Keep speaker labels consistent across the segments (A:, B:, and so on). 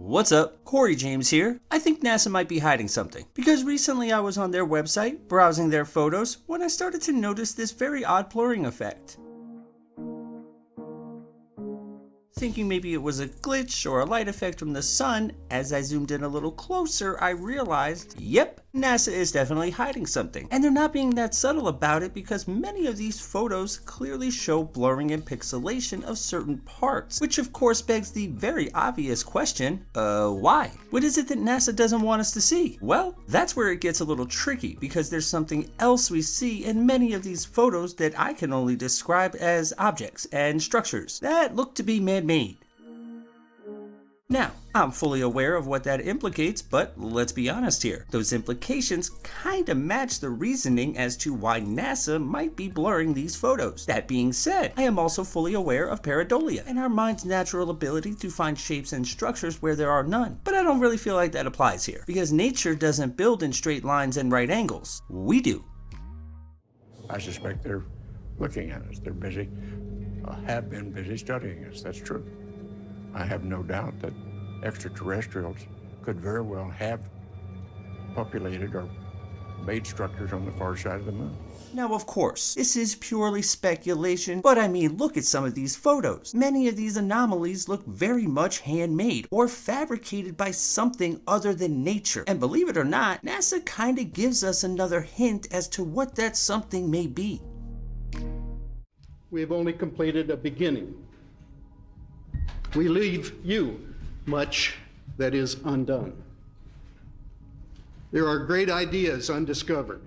A: What's up? Corey James here. I think NASA might be hiding something, because recently I was on their website, browsing their photos, when I started to notice this very odd blurring effect. Thinking maybe it was a glitch or a light effect from the sun, as I zoomed in a little closer, I realized, yep, NASA is definitely hiding something. And they're not being that subtle about it because many of these photos clearly show blurring and pixelation of certain parts, which of course begs the very obvious question, why? What is it that NASA doesn't want us to see? Well, that's where it gets a little tricky because there's something else we see in many of these photos that I can only describe as objects and structures that look to be man-made. Now, I'm fully aware of what that implicates, but let's be honest here. Those implications kinda match the reasoning as to why NASA might be blurring these photos. That being said, I am also fully aware of pareidolia and our mind's natural ability to find shapes and structures where there are none. But I don't really feel like that applies here, because nature doesn't build in straight lines and right angles. We do.
B: I suspect they're looking at us. They're busy, have been busy studying us. That's true. I have no doubt that extraterrestrials could very well have populated or made structures on the far side of the moon.
A: Now, of course, this is purely speculation, but I mean, look at some of these photos. Many of these anomalies look very much handmade or fabricated by something other than nature. And believe it or not, NASA kinda gives us another hint as to what that something may be.
C: We have only completed a beginning. We leave you much that is undone. There are great ideas undiscovered,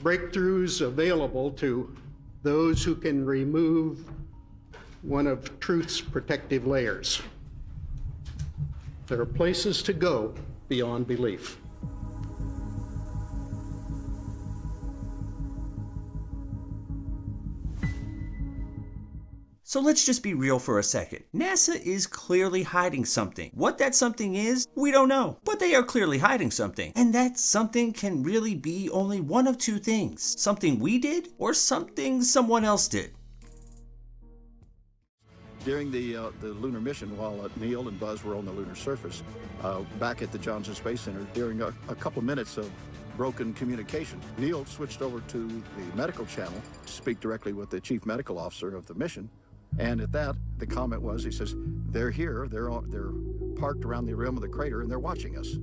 C: breakthroughs available to those who can remove one of truth's protective layers. There are places to go beyond belief.
A: So let's just be real for a second. NASA is clearly hiding something. What that something is, we don't know. But they are clearly hiding something. And that something can really be only one of two things. Something we did or something someone else did.
D: During the lunar mission, while Neil and Buzz were on the lunar surface, back at the Johnson Space Center, during a couple of minutes of broken communication, Neil switched over to the medical channel to speak directly with the chief medical officer of the mission. And at that, the comment was, he says, they're here, they're parked around the rim of the crater, and they're watching us.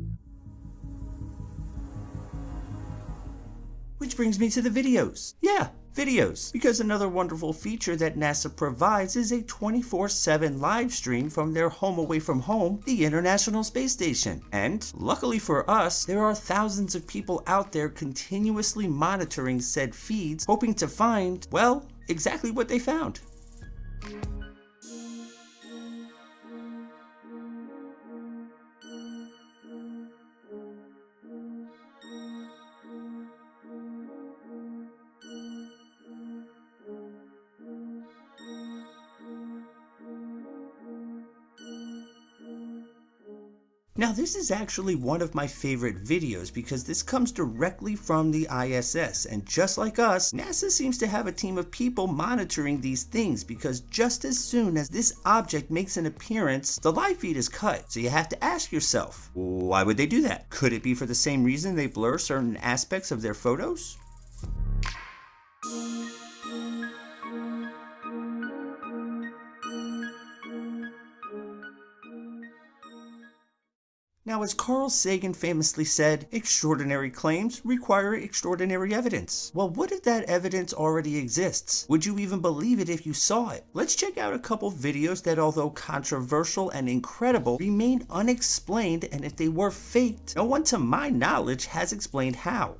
A: Which brings me to the videos. Yeah, videos. Because another wonderful feature that NASA provides is a 24/7 live stream from their home away from home, the International Space Station. And luckily for us, there are thousands of people out there continuously monitoring said feeds, hoping to find, well, exactly what they found. Now this is actually one of my favorite videos because this comes directly from the ISS, and just like us, NASA seems to have a team of people monitoring these things because just as soon as this object makes an appearance, the live feed is cut. So you have to ask yourself, why would they do that? Could it be for the same reason they blur certain aspects of their photos? Now, as Carl Sagan famously said, extraordinary claims require extraordinary evidence. Well, what if that evidence already exists? Would you even believe it if you saw it? Let's check out a couple videos that, although controversial and incredible, remain unexplained, and if they were faked, no one to my knowledge has explained how.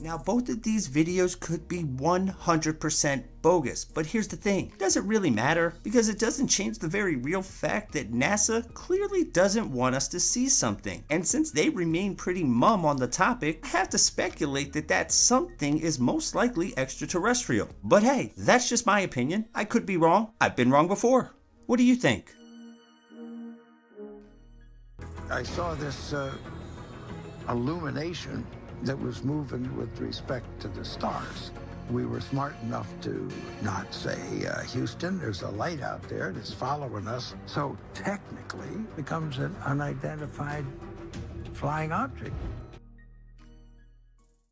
A: Now, both of these videos could be 100% bogus, but here's the thing. Does it really matter? Because it doesn't change the very real fact that NASA clearly doesn't want us to see something. And since they remain pretty mum on the topic, I have to speculate that that something is most likely extraterrestrial. But hey, that's just my opinion. I could be wrong. I've been wrong before. What do you think?
E: I saw this illumination that was moving with respect to the stars. We were smart enough to not say, Houston, there's a light out there that's following us. So technically, it becomes an unidentified flying object.